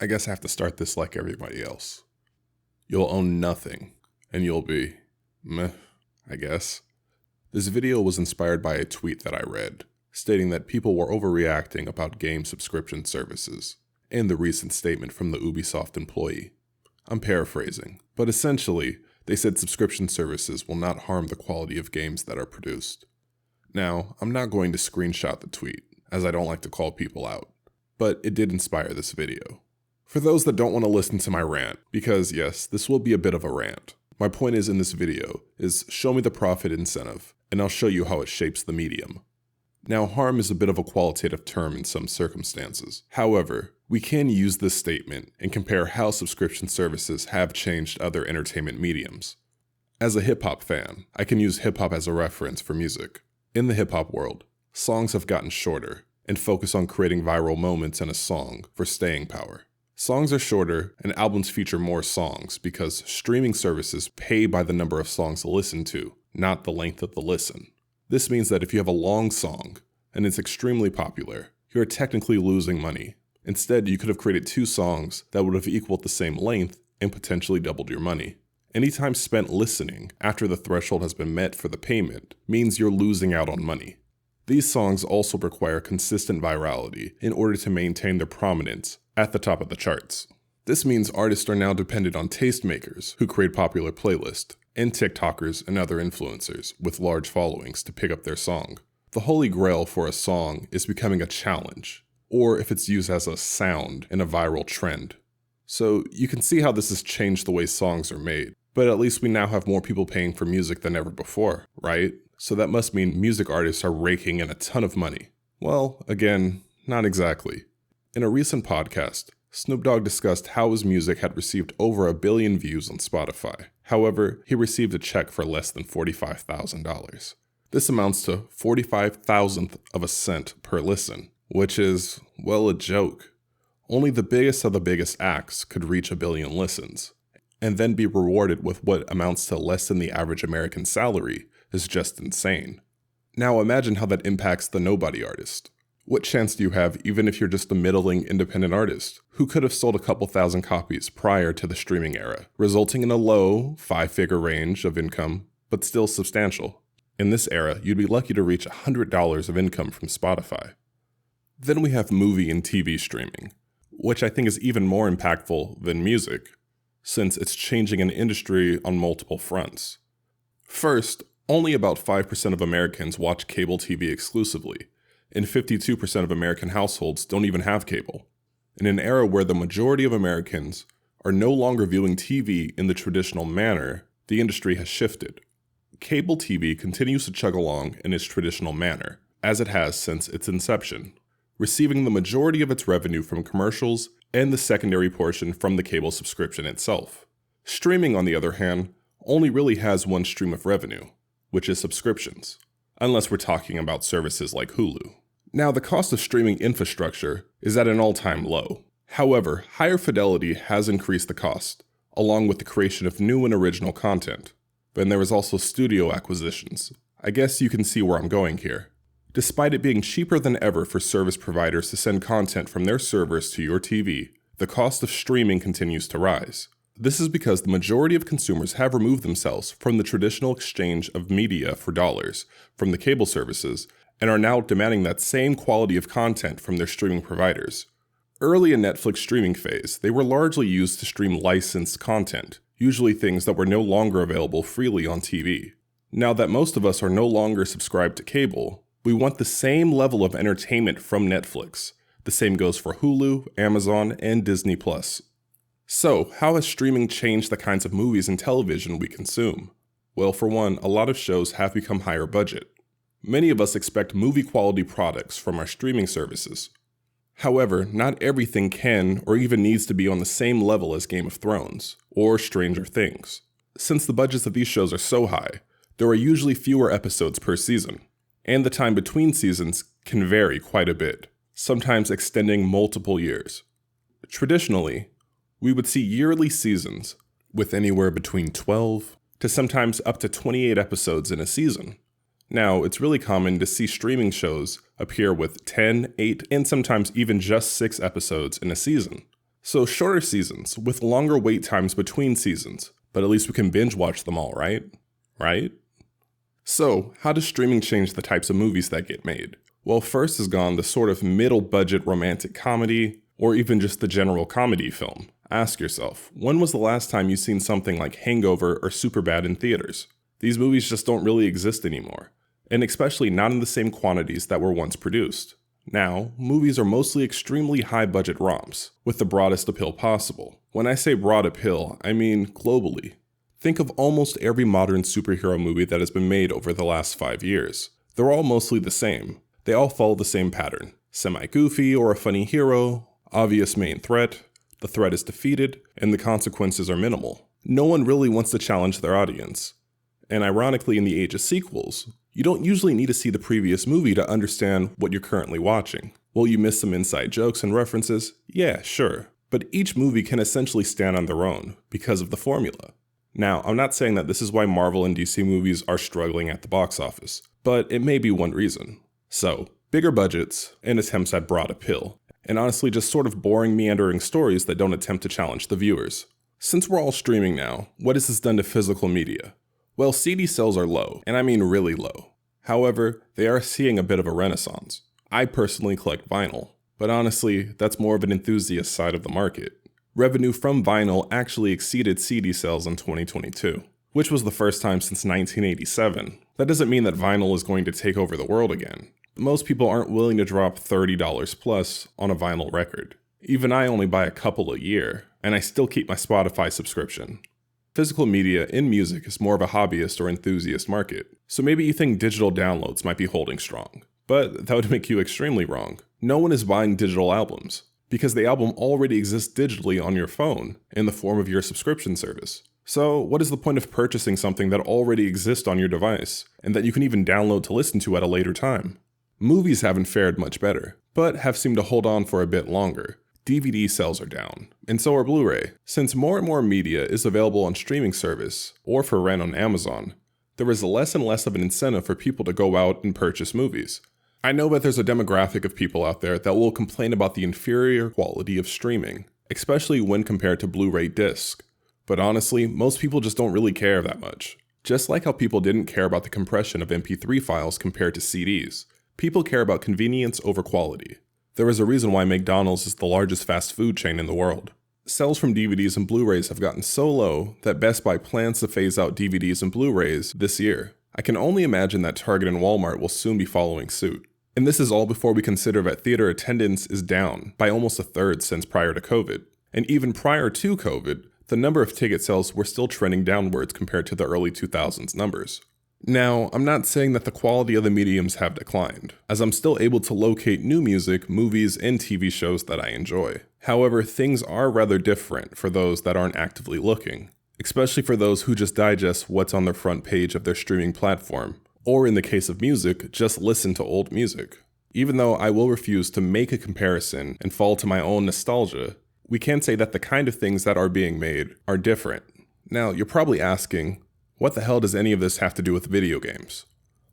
I guess I have to start this like everybody else. You'll own nothing, and you'll be meh, I guess. This video was inspired by a tweet that I read, stating that people were overreacting about game subscription services, and the recent statement from the Ubisoft employee. I'm paraphrasing, but essentially, they said subscription services will not harm the quality of games that are produced. Now, I'm not going to screenshot the tweet, as I don't like to call people out, but it did inspire this video. For those that don't want to listen to my rant, because yes, this will be a bit of a rant, my point is in this video is show me the profit incentive, and I'll show you how it shapes the medium. Now, harm is a bit of a qualitative term in some circumstances. However, we can use this statement and compare how subscription services have changed other entertainment mediums. As a hip-hop fan, I can use hip-hop as a reference for music. In the hip-hop world, songs have gotten shorter and focus on creating viral moments in a song for staying power. Songs are shorter and albums feature more songs because streaming services pay by the number of songs listened to, not the length of the listen. This means that if you have a long song and it's extremely popular, you are technically losing money. Instead, you could have created 2 songs that would have equaled the same length and potentially doubled your money. Any time spent listening after the threshold has been met for the payment means you're losing out on money. These songs also require consistent virality in order to maintain their prominence at the top of the charts. This means artists are now dependent on tastemakers who create popular playlists, and TikTokers and other influencers with large followings to pick up their song. The holy grail for a song is becoming a challenge, or if it's used as a sound in a viral trend. So you can see how this has changed the way songs are made, but at least we now have more people paying for music than ever before, right? So that must mean music artists are raking in a ton of money. Well, again, not exactly. In a recent podcast, Snoop Dogg discussed how his music had received over 1 billion views on Spotify. However, he received a check for less than $45,000. This amounts to 45,000th of a cent per listen, which is, well, a joke. Only the biggest of the biggest acts could reach 1 billion listens, and then be rewarded with what amounts to less than the average American salary is just insane. Now imagine how that impacts the nobody artist. What chance do you have even if you're just a middling independent artist who could have sold a couple thousand copies prior to the streaming era, resulting in a low 5-figure range of income, but still substantial? In this era, you'd be lucky to reach $100 of income from Spotify. Then we have movie and TV streaming, which I think is even more impactful than music, since it's changing an industry on multiple fronts. First, only about 5% of Americans watch cable TV exclusively, and 52% of American households don't even have cable. In an era where the majority of Americans are no longer viewing TV in the traditional manner, the industry has shifted. Cable TV continues to chug along in its traditional manner, as it has since its inception, receiving the majority of its revenue from commercials and the secondary portion from the cable subscription itself. Streaming, on the other hand, only really has one stream of revenue, which is subscriptions, unless we're talking about services like Hulu. Now, the cost of streaming infrastructure is at an all-time low. However, higher fidelity has increased the cost, along with the creation of new and original content. Then there is also studio acquisitions. I guess you can see where I'm going here. Despite it being cheaper than ever for service providers to send content from their servers to your TV, the cost of streaming continues to rise. This is because the majority of consumers have removed themselves from the traditional exchange of media for dollars from the cable services and are now demanding that same quality of content from their streaming providers. Early in Netflix's streaming phase, they were largely used to stream licensed content, usually things that were no longer available freely on TV. Now that most of us are no longer subscribed to cable, we want the same level of entertainment from Netflix. The same goes for Hulu, Amazon, and Disney+. So, how has streaming changed the kinds of movies and television we consume? Well, for one, a lot of shows have become higher budget. Many of us expect movie-quality products from our streaming services. However, not everything can or even needs to be on the same level as Game of Thrones or Stranger Things. Since the budgets of these shows are so high, there are usually fewer episodes per season, and the time between seasons can vary quite a bit, sometimes extending multiple years. Traditionally, we would see yearly seasons with anywhere between 12 to sometimes up to 28 episodes in a season. Now, it's really common to see streaming shows appear with 10, 8, and sometimes even just 6 episodes in a season. So shorter seasons, with longer wait times between seasons, but at least we can binge watch them all, right? Right? So, how does streaming change the types of movies that get made? Well, first is gone the sort of middle budget romantic comedy, or even just the general comedy film. Ask yourself, when was the last time you've seen something like Hangover or Superbad in theaters? These movies just don't really exist anymore, and especially not in the same quantities that were once produced. Now, movies are mostly extremely high-budget romps, with the broadest appeal possible. When I say broad appeal, I mean globally. Think of almost every modern superhero movie that has been made over the last 5 years. They're all mostly the same. They all follow the same pattern. Semi-goofy or a funny hero, obvious main threat, the threat is defeated, and the consequences are minimal. No one really wants to challenge their audience. And ironically, in the age of sequels, you don't usually need to see the previous movie to understand what you're currently watching. Will you miss some inside jokes and references? Yeah, sure. But each movie can essentially stand on their own because of the formula. Now, I'm not saying that this is why Marvel and DC movies are struggling at the box office, but it may be one reason. So, bigger budgets and attempts at broad appeal, and honestly just sort of boring, meandering stories that don't attempt to challenge the viewers. Since we're all streaming now, what has this done to physical media? Well, CD sales are low, and I mean really low. However, they are seeing a bit of a renaissance. I personally collect vinyl, but honestly, that's more of an enthusiast side of the market. Revenue from vinyl actually exceeded CD sales in 2022, which was the first time since 1987. That doesn't mean that vinyl is going to take over the world again. Most people aren't willing to drop $30 plus on a vinyl record. Even I only buy a couple a year, and I still keep my Spotify subscription. Physical media in music is more of a hobbyist or enthusiast market, so maybe you think digital downloads might be holding strong. But that would make you extremely wrong. No one is buying digital albums, because the album already exists digitally on your phone in the form of your subscription service. So what is the point of purchasing something that already exists on your device, and that you can even download to listen to at a later time? Movies haven't fared much better, but have seemed to hold on for a bit longer. DVD sales are down, and so are Blu-ray. Since more and more media is available on streaming service, or for rent on Amazon, there is less and less of an incentive for people to go out and purchase movies. I know that there's a demographic of people out there that will complain about the inferior quality of streaming, especially when compared to Blu-ray disc. But honestly, most people just don't really care that much. Just like how people didn't care about the compression of MP3 files compared to CDs, people care about convenience over quality. There is a reason why McDonald's is the largest fast food chain in the world. Sales from DVDs and Blu-rays have gotten so low that Best Buy plans to phase out DVDs and Blu-rays this year. I can only imagine that Target and Walmart will soon be following suit. And this is all before we consider that theater attendance is down by almost a third since prior to COVID. And even prior to COVID, the number of ticket sales were still trending downwards compared to the early 2000s numbers. Now, I'm not saying that the quality of the mediums have declined, as I'm still able to locate new music, movies, and TV shows that I enjoy. However, things are rather different for those that aren't actively looking, especially for those who just digest what's on the front page of their streaming platform, or in the case of music, just listen to old music. Even though I will refuse to make a comparison and fall to my own nostalgia, we can say that the kind of things that are being made are different. Now, you're probably asking, what the hell does any of this have to do with video games?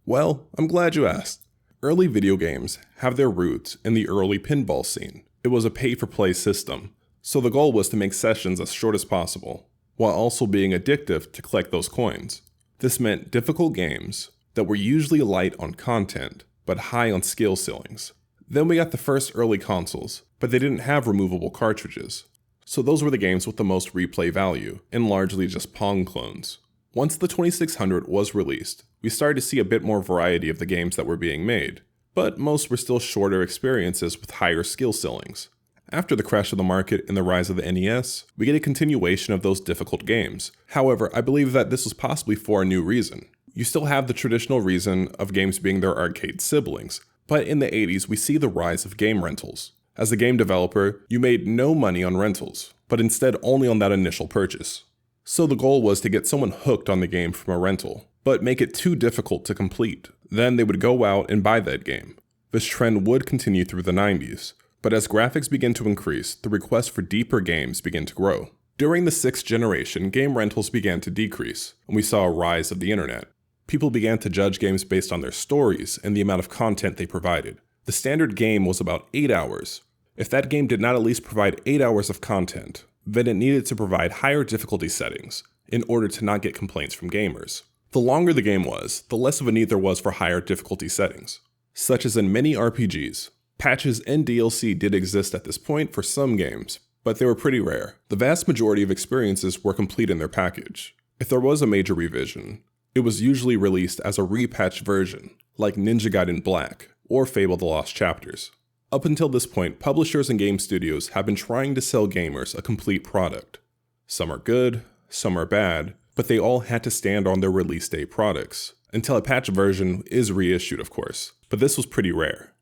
Well, I'm glad you asked. Early video games have their roots in the early pinball scene. It was a pay-for-play system, so the goal was to make sessions as short as possible, while also being addictive to collect those coins. This meant difficult games that were usually light on content, but high on skill ceilings. Then we got the first early consoles, but they didn't have removable cartridges. So those were the games with the most replay value, and largely just Pong clones. Once the 2600 was released, we started to see a bit more variety of the games that were being made, but most were still shorter experiences with higher skill ceilings. After the crash of the market and the rise of the NES, we get a continuation of those difficult games. However, I believe that this was possibly for a new reason. You still have the traditional reason of games being their arcade siblings, but in the 80s we see the rise of game rentals. As a game developer, you made no money on rentals, but instead only on that initial purchase. So the goal was to get someone hooked on the game from a rental, but make it too difficult to complete. Then they would go out and buy that game. This trend would continue through the 90s, but as graphics began to increase, the request for deeper games began to grow. During the 6th generation, game rentals began to decrease, and we saw a rise of the internet. People began to judge games based on their stories and the amount of content they provided. The standard game was about 8 hours. If that game did not at least provide 8 hours of content, then it needed to provide higher difficulty settings in order to not get complaints from gamers. The longer the game was, the less of a need there was for higher difficulty settings. Such as in many RPGs, patches and DLC did exist at this point for some games, but they were pretty rare. The vast majority of experiences were complete in their package. If there was a major revision, it was usually released as a repatched version, like Ninja Gaiden Black or Fable the Lost Chapters. Up until this point, publishers and game studios have been trying to sell gamers a complete product. Some are good, some are bad, but they all had to stand on their release date products, until a patch version is reissued, of course, but this was pretty rare.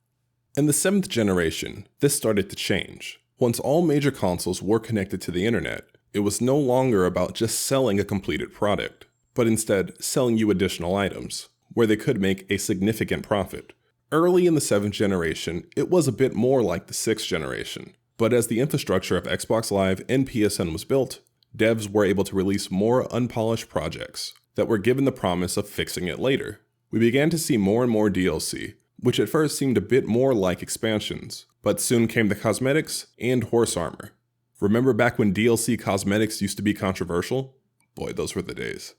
In the 7th generation, this started to change. Once all major consoles were connected to the internet, it was no longer about just selling a completed product, but instead selling you additional items, where they could make a significant profit. Early in the 7th generation, it was a bit more like the 6th generation, but as the infrastructure of Xbox Live and PSN was built, devs were able to release more unpolished projects that were given the promise of fixing it later. We began to see more and more DLC, which at first seemed a bit more like expansions, but soon came the cosmetics and horse armor. Remember back when DLC cosmetics used to be controversial? Boy, those were the days.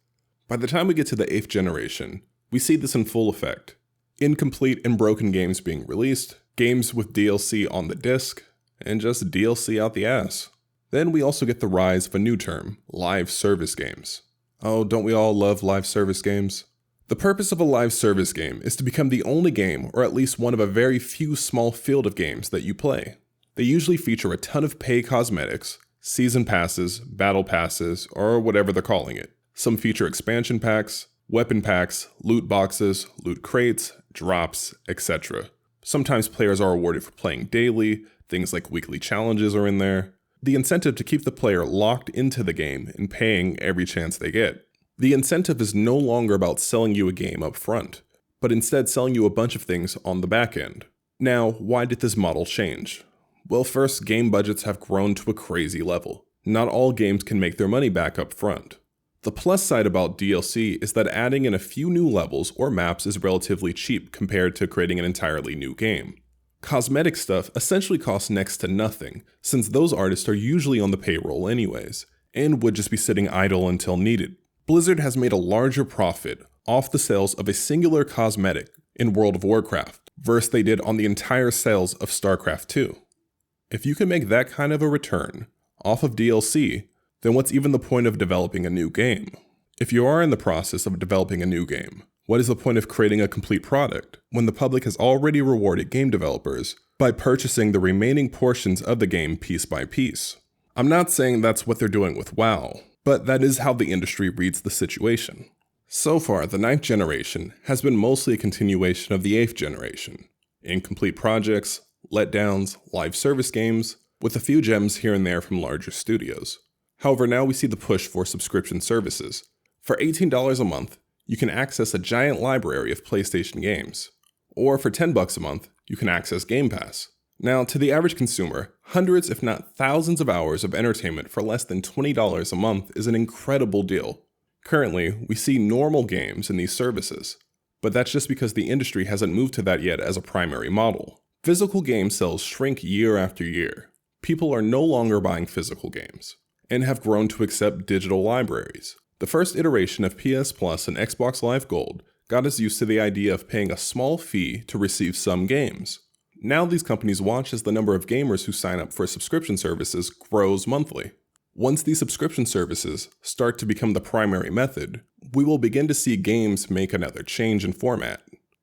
By the time we get to the 8th generation, we see this in full effect. Incomplete and broken games being released, games with DLC on the disc, and just DLC out the ass. Then we also get the rise of a new term, live service games. Oh, don't we all love live service games? The purpose of a live service game is to become the only game, or at least one of a very few small field of games that you play. They usually feature a ton of pay cosmetics, season passes, battle passes, or whatever they're calling it. Some feature expansion packs, weapon packs, loot boxes, loot crates, drops, etc. Sometimes players are awarded for playing daily, things like weekly challenges are in there. The incentive to keep the player locked into the game and paying every chance they get. The incentive is no longer about selling you a game up front, but instead selling you a bunch of things on the back end. Now, why did this model change? Well, first, game budgets have grown to a crazy level. Not all games can make their money back up front. The plus side about DLC is that adding in a few new levels or maps is relatively cheap compared to creating an entirely new game. Cosmetic stuff essentially costs next to nothing, since those artists are usually on the payroll anyways, and would just be sitting idle until needed. Blizzard has made a larger profit off the sales of a singular cosmetic in World of Warcraft, versus they did on the entire sales of StarCraft 2. If you can make that kind of a return off of DLC, then what's even the point of developing a new game? If you are in the process of developing a new game, what is the point of creating a complete product when the public has already rewarded game developers by purchasing the remaining portions of the game piece by piece? I'm not saying that's what they're doing with WoW, but that is how the industry reads the situation. So far, the 9th generation has been mostly a continuation of the 8th generation. Incomplete projects, letdowns, live service games, with a few gems here and there from larger studios. However, now we see the push for subscription services. For $18 a month, you can access a giant library of PlayStation games. Or for $10 a month, you can access Game Pass. Now, to the average consumer, hundreds if not thousands of hours of entertainment for less than $20 a month is an incredible deal. Currently, we see normal games in these services, but that's just because the industry hasn't moved to that yet as a primary model. Physical game sales shrink year after year. People are no longer buying physical games, and have grown to accept digital libraries. The first iteration of PS Plus and Xbox Live Gold got us used to the idea of paying a small fee to receive some games. Now these companies watch as the number of gamers who sign up for subscription services grows monthly. Once these subscription services start to become the primary method, we will begin to see games make another change in format.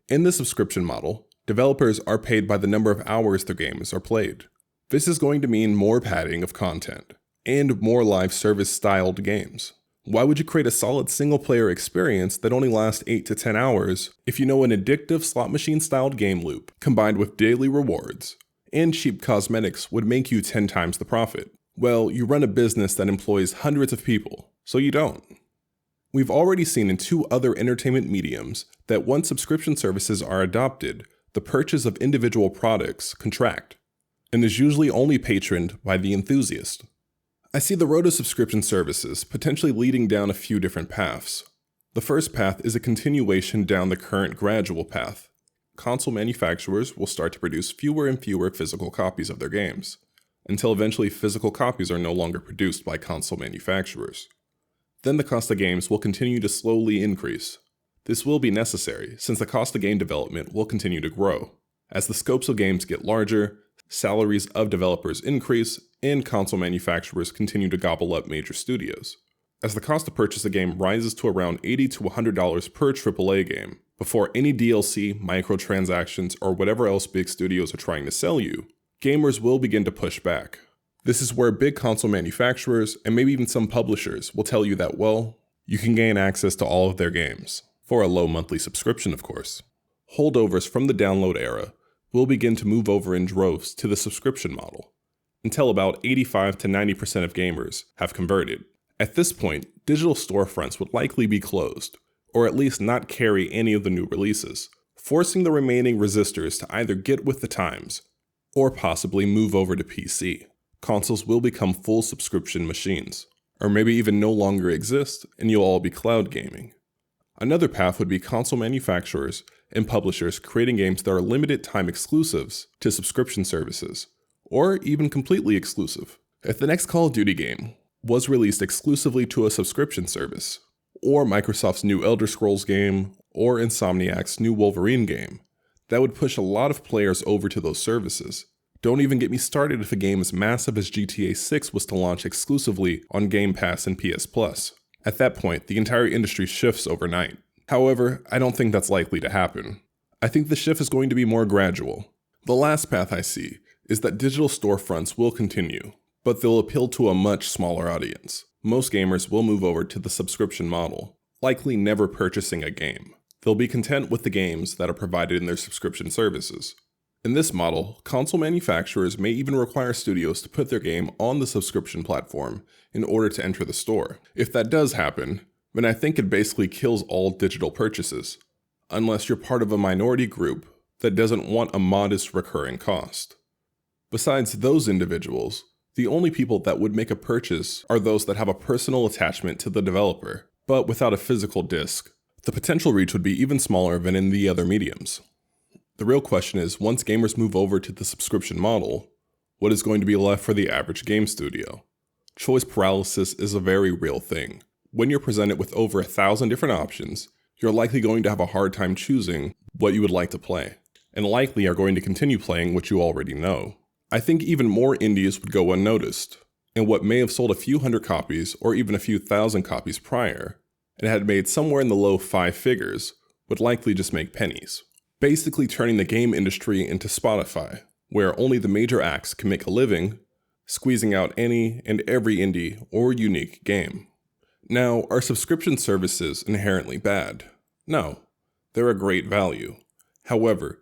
In the subscription model, developers are paid by the number of hours their games are played. This is going to mean more padding of content, and more live service styled games. Why would you create a solid single player experience that only lasts 8 to 10 hours if you know an addictive slot machine styled game loop combined with daily rewards and cheap cosmetics would make you 10 times the profit? Well, you run a business that employs hundreds of people, so you don't. We've already seen in 2 other entertainment mediums that once subscription services are adopted, the purchase of individual products contract, and is usually only patroned by the enthusiast. I see the road to subscription services potentially leading down a few different paths. The first path is a continuation down the current gradual path. console manufacturers will start to produce fewer and fewer physical copies of their games, until eventually physical copies are no longer produced by console manufacturers. Then the cost of games will continue to slowly increase. This will be necessary, since the cost of game development will continue to grow. As the scopes of games get larger, salaries of developers increase, and console manufacturers continue to gobble up major studios. As the cost to purchase a game rises to around $80 to $100 per AAA game, before any DLC, microtransactions, or whatever else big studios are trying to sell you, gamers will begin to push back. This is where big console manufacturers, and maybe even some publishers, will tell you that, well, you can gain access to all of their games, for a low monthly subscription of course. Holdovers from the download era will begin to move over in droves to the subscription model, until about 85 to 90% of gamers have converted. At this point, digital storefronts would likely be closed, or at least not carry any of the new releases, forcing the remaining resistors to either get with the times, or possibly move over to PC. Consoles will become full subscription machines, or maybe even no longer exist and you'll all be cloud gaming. Another path would be console manufacturers and publishers creating games that are limited time exclusives to subscription services, or even completely exclusive. If the next Call of Duty game was released exclusively to a subscription service, or Microsoft's new Elder Scrolls game, or Insomniac's new Wolverine game, that would push a lot of players over to those services. Don't even get me started if a game as massive as GTA 6 was to launch exclusively on Game Pass and PS Plus. At that point, the entire industry shifts overnight. However, I don't think that's likely to happen. I think the shift is going to be more gradual. The last path I see is that digital storefronts will continue, but they'll appeal to a much smaller audience. Most gamers will move over to the subscription model, likely never purchasing a game. They'll be content with the games that are provided in their subscription services. In this model, console manufacturers may even require studios to put their game on the subscription platform in order to enter the store. If that does happen, then I think it basically kills all digital purchases, unless you're part of a minority group that doesn't want a modest recurring cost. Besides those individuals, the only people that would make a purchase are those that have a personal attachment to the developer, but without a physical disc. The potential reach would be even smaller than in the other mediums. The real question is, once gamers move over to the subscription model, what is going to be left for the average game studio? Choice paralysis is a very real thing. When you're presented with over 1,000 different options, you're likely going to have a hard time choosing what you would like to play, and likely are going to continue playing what you already know. I think even more indies would go unnoticed, and what may have sold a few hundred copies or even a few thousand copies prior, and had made somewhere in the low 5 figures, would likely just make pennies. Basically turning the game industry into Spotify, where only the major acts can make a living, squeezing out any and every indie or unique game. Now, are subscription services inherently bad? No, they're a great value. However,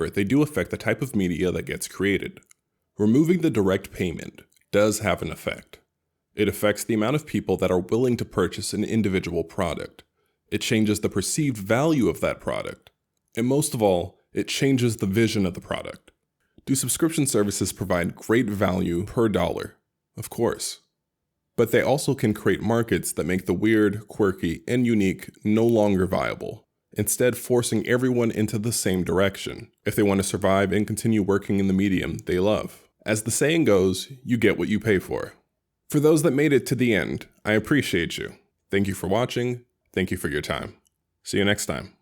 they do affect the type of media that gets created. Removing the direct payment does have an effect. It affects the amount of people that are willing to purchase an individual product. It changes the perceived value of that product. And most of all, it changes the vision of the product. Do subscription services provide great value per dollar? Of course. But they also can create markets that make the weird, quirky, and unique no longer viable, instead forcing everyone into the same direction if they want to survive and continue working in the medium they love. As the saying goes, you get what you pay for. For those that made it to the end, I appreciate you. Thank you for watching. Thank you for your time. See you next time.